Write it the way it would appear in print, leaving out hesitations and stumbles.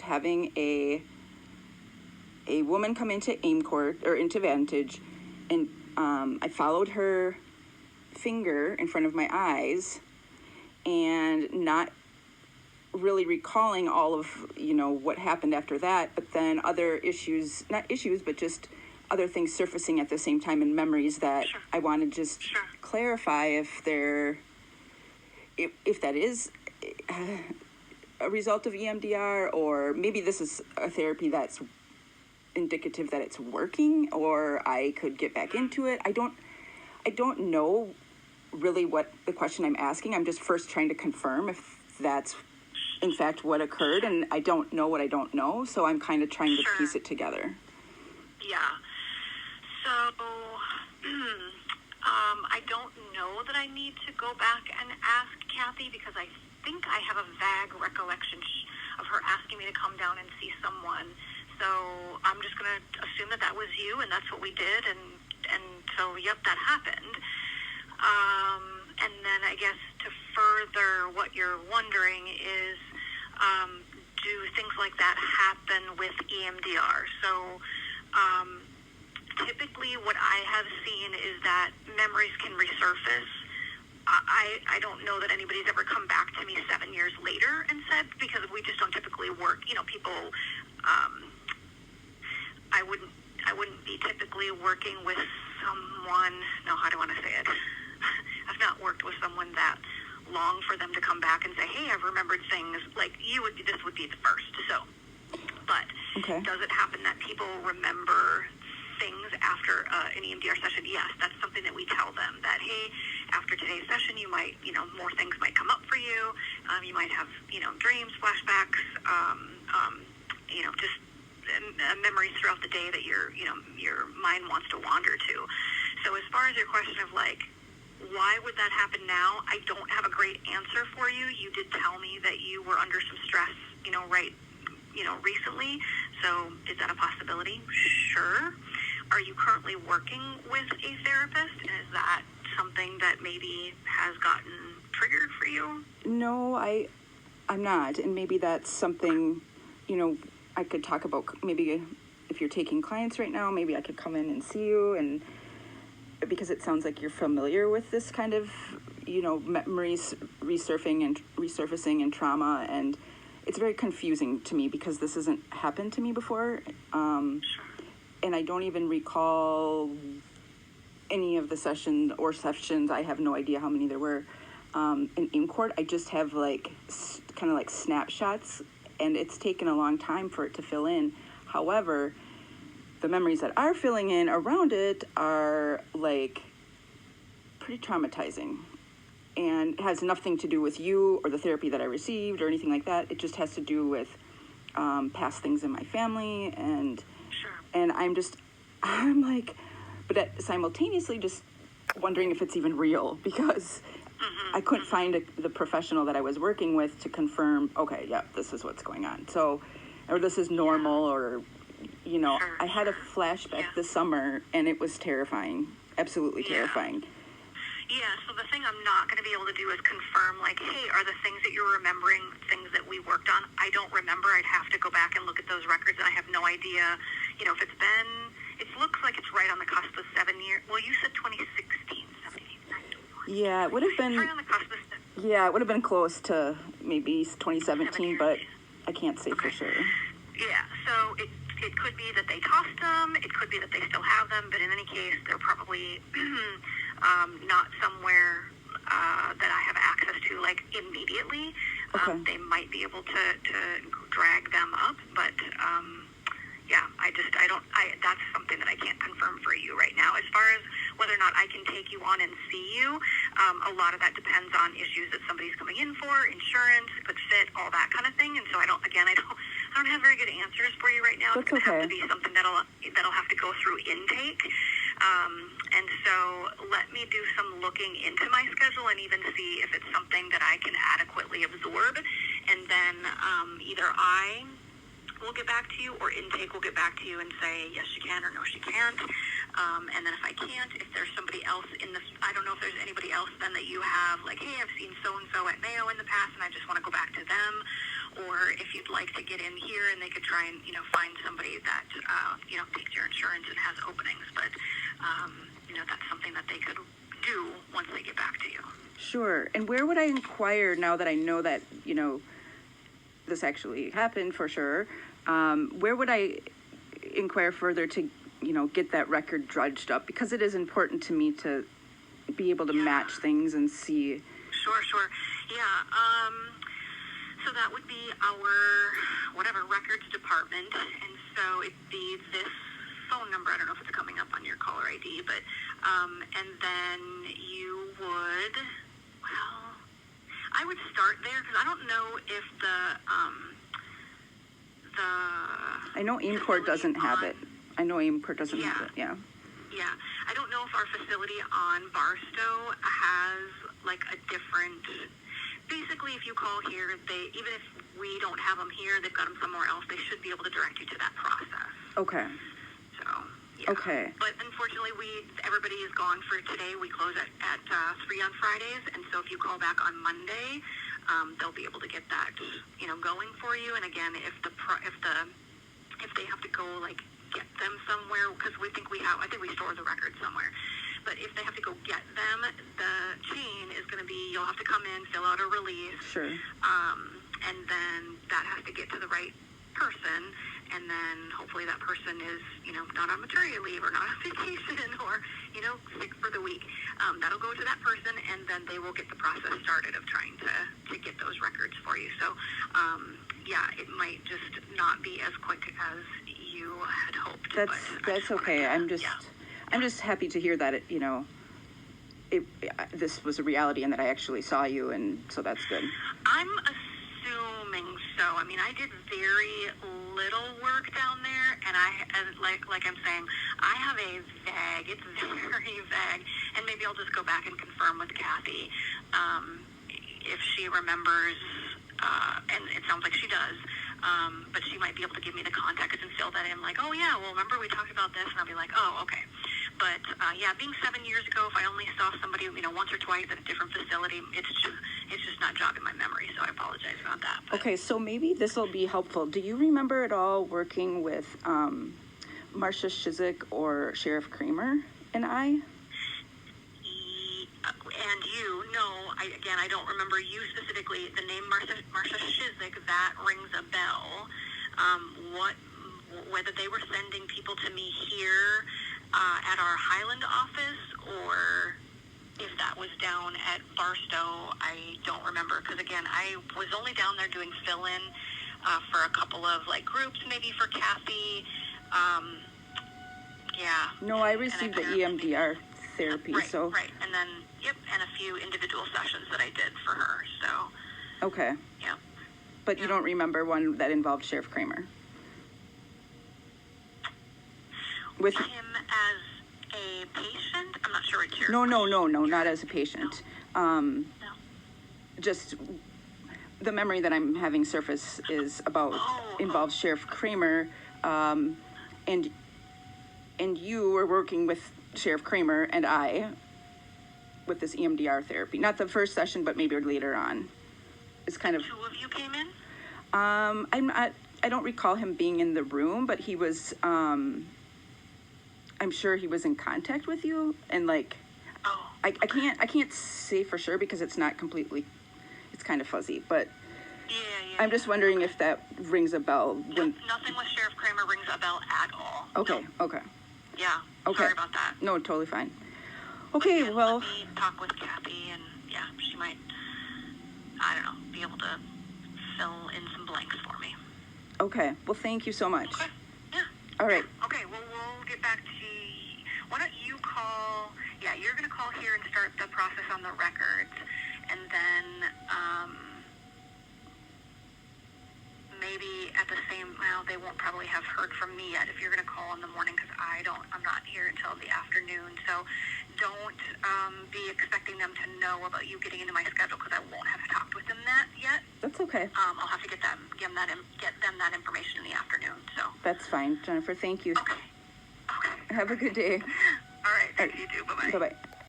having a woman come into into Vantage, and I followed her finger in front of my eyes and not really recalling all of, what happened after that, but then other issues, not issues, but just other things surfacing at the same time in memories that I want to just clarify if that is a result of EMDR, or maybe this is a therapy that's indicative that it's working, or I could get back into it. I don't know really what the question I'm asking. I'm just first trying to confirm if that's in fact what occurred, and I don't know what I don't know, so I'm kind of trying to piece it together. Yeah. So, I don't know that I need to go back and ask Kathy, because I think I have a vague recollection of her asking me to come down and see someone. So I'm just going to assume that was you, and that's what we did, and so, yep, that happened. And then I guess to further what you're wondering is, do things like that happen with EMDR? So typically what I have seen is that memories can resurface. I don't know that anybody's ever come back to me 7 years later and said, because we just don't typically work, people, I wouldn't be typically working with someone, no, how do I want to say it? I've not worked with someone that long for them to come back and say, hey, I've remembered things, like this would be the first. So, but does it happen that people remember things after an EMDR session? Yes, that's something that we tell them, that, hey, after today's session, you might, more things might come up for you. You might have, dreams, flashbacks, just memories throughout the day that your mind wants to wander to. So as far as your question of why would that happen now? I don't have a great answer for you. You did tell me that you were under some stress, recently. So is that a possibility? Sure. Are you currently working with a therapist? And is that something that maybe has gotten triggered for you? No, I'm not. And maybe that's something, I could talk about. Maybe if you're taking clients right now, maybe I could come in and see you, and because it sounds like you're familiar with this kind of, memories resurfacing and trauma, and it's very confusing to me because this hasn't happened to me before, and I don't even recall any of the sessions. I have no idea how many there were in court. I just have kind of like snapshots, and it's taken a long time for it to fill in. However, the memories that are filling in around it are pretty traumatizing, and it has nothing to do with you or the therapy that I received or anything like that. It just has to do with past things in my family, and but simultaneously just wondering if it's even real, because I couldn't find the professional that I was working with to confirm, okay, yeah, this is what's going on. So, or this is normal, or I had a flashback this summer, and it was terrifying, absolutely terrifying. Yeah, so the thing I'm not going to be able to do is confirm, hey, are the things that you're remembering things that we worked on? I don't remember. I'd have to go back and look at those records, and I have no idea, if it's been, it looks like it's right on the cusp of 7 years. Well, you said 2016, 17, Yeah, it would have been, right on the cusp of yeah, it would have been close to maybe 2017, but I can't say for sure. Yeah, so it could be that they tossed them, it could be that they still have them, but in any case, they're probably not somewhere that I have access to immediately. They might be able to drag them up, but that's something that I can't confirm for you right now. As far as whether or not I can take you on and see you, a lot of that depends on issues that somebody's coming in for, insurance, good fit, all that kind of thing. And so I don't have very good answers for you right now. That's it's going to have to be something that'll have to go through intake. And so let me do some looking into my schedule and even see if it's something that I can adequately absorb. And then either I will get back to you, or intake will get back to you and say, yes, she can, or no, she can't. And then if I can't, if there's somebody else I don't know if there's anybody else then that you have, hey, I've seen so-and-so at Mayo in the past, and I just want to go back to them. or if you'd like to get in here and they could try and, find somebody that, takes your insurance and has openings. But, that's something that they could do once they get back to you. Sure. And where would I inquire now that I know that, this actually happened for sure? Where would I inquire further to, get that record dredged up? Because it is important to me to be able to match things and see. Sure. Yeah. So that would be our, records department. And so it'd be this phone number. I don't know if it's coming up on your caller ID, but, and then you would, I would start there because I don't know if I know Aimcore doesn't have it. I know Aimcore doesn't have it, yeah. Yeah. I don't know if our facility on Barstow has, a different... Basically, if you call here, even if we don't have them here, they've got them somewhere else, they should be able to direct you to that process. Okay. So, yeah. Okay. But unfortunately, everybody is gone for today. We close at 3 on Fridays, and so if you call back on Monday, they'll be able to get that, going for you. And again, if they have to go, get them somewhere, because I think we store the records somewhere. But if they have to go get them, the chain is going to be, you'll have to come in, fill out a release. Sure. And then that has to get to the right person. And then hopefully that person is, not on maternity leave or not on vacation or, sick for the week. That'll go to that person, and then they will get the process started of trying to get those records for you. So, it might just not be as quick as you had hoped. That's okay. I'm just happy to hear that this was a reality and that I actually saw you, and so that's good. I'm assuming so. I mean, I did very little work down there, and like I'm saying, I have it's very vague, and maybe I'll just go back and confirm with Kathy if she remembers, and it sounds like she does. But she might be able to give me the context and fill that in, oh yeah, well, remember we talked about this, and I'll be like, oh, okay. But being 7 years ago, if I only saw somebody, once or twice at a different facility, it's just not jogging my memory. So I apologize about that. But. Okay, so maybe this will be helpful. Do you remember at all working with Marcia Shizik or Sheriff Kramer and I? And you, no, I don't remember you specifically. The name Marcia Shizik, that rings a bell. Whether they were sending people to me here at our Highland office, or if that was down at Barstow, I don't remember. Because again, I was only down there doing fill-in for a couple of groups, maybe for Kathy. No, I received the EMDR therapy. Right, so right, and then and a few individual sessions that I did for her. So okay, yeah. But you don't remember one that involved Sheriff Kramer? With him as a patient? I'm not sure it's your... No, not as a patient. No. Just the memory that I'm having surface is involves Sheriff Kramer, and you were working with Sheriff Kramer and I with this EMDR therapy. Not the first session, but maybe later on. It's kind of... Two of you came in? I don't recall him being in the room, but he was... I'm sure he was in contact with you, and I can't say for sure because it's not completely, it's kind of fuzzy, but I'm just wondering if that rings a bell. Nothing with Sheriff Kramer rings a bell at all. Okay, no. Okay. Yeah, okay. Sorry about that. No, totally fine. Okay, let me talk with Kathy, and she might, I don't know, be able to fill in some blanks for me. Okay, well, thank you so much. Okay, yeah. All right. Okay, well, we'll get back to you. Why don't you call, you're going to call here and start the process on the records, and then maybe at the same, they won't probably have heard from me yet if you're going to call in the morning, because I'm not here until the afternoon, so don't be expecting them to know about you getting into my schedule, because I won't have talked with them yet. That's okay. I'll have to get them that information in the afternoon, so. That's fine, Jennifer, thank you. Okay. Have a good day. All right, thanks, you too, bye-bye. Bye-bye.